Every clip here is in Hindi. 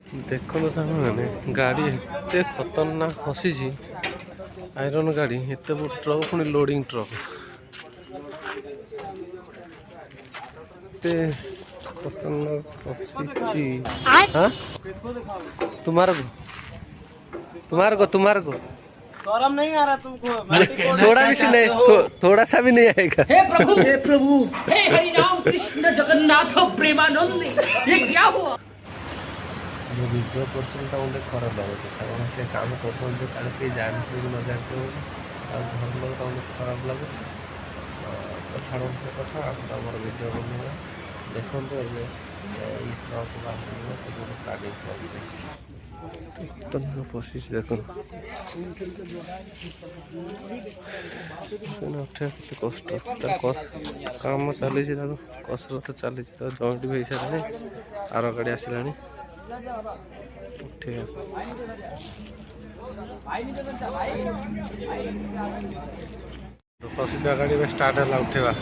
देखो साग मैंने गाड़ी एते खतरनाक फसी आयरन गाड़ी एत ट्रक पुणी लोडिंग ट्रक खतरनाक फसी। हाँ तुम्हारे को तुम्हारे को गरम नहीं आ रहा तुमको? थोड़ा भी नहीं, थोड़ा सा भी नहीं आएगा। हे प्रभु हे प्रभु हे हरि राम कृष्ण जगन्नाथ प्रेमानंद ये क्या हुआ? भिडियो करता मुझे खराब लगे कारण से काम करते जानते न जानते घर लोग खराब लगे तो छाड़ से कथा आम भिडियो बना देखो ट्रक गाड़ी चलছে पशिश देख कष्ट काम चली कसरत चली जॉइंट भी सारे आर गाड़ी आसला कसिदा गाड़ी में स्टार्ट है उठेगा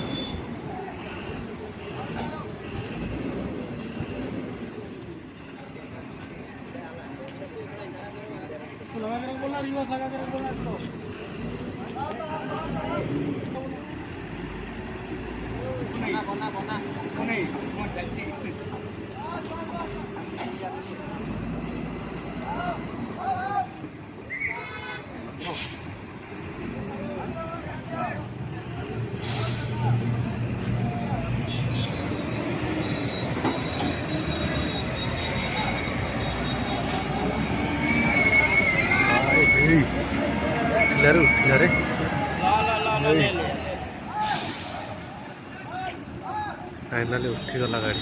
फाइनाली उठीगला गाड़ी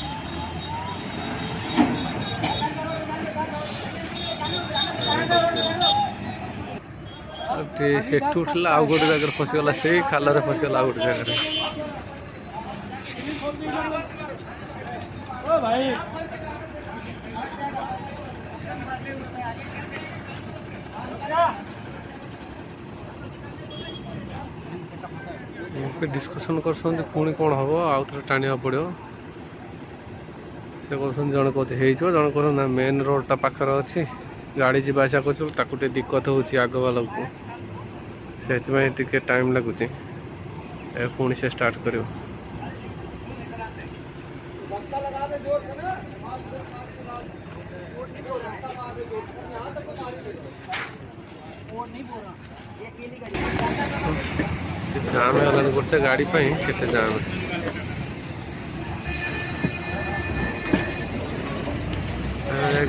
से उठला आउ गोटे जगह फसीगला से खाल फसीगला आउ गोटे जगह डिस्कसन कर पुणी कौन हम आउ थे टाणिया पड़ो से कौन जन कौन जन कौन ना मेन रोडटा पाखर अच्छी गाड़ी जावासा कर दिक्कत हो आग वाला को से टाइम लगुच पुणी से स्टार्ट कर जाम है गोटे गाड़ी केते जाम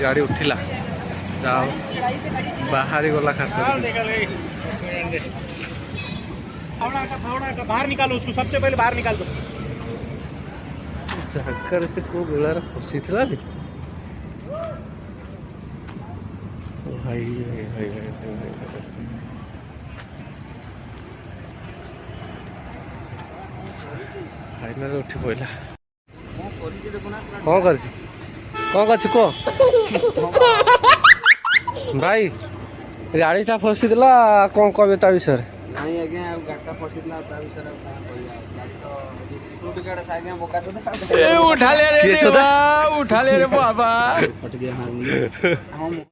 गाड़ी उठिला जाओ बाहरी गला खास बाहर निकालो उसको, सबसे पहले बाहर निकाल दो। जगह से को बेलार फसी था भाई भाई भाई फाइनल उठी पड़ा कौन कर कह भाई गाड़ी टा फसी देला कौन कहे ता विषय नहीं आज्ञा गाड़ी फसीला उठा ले रे बाबा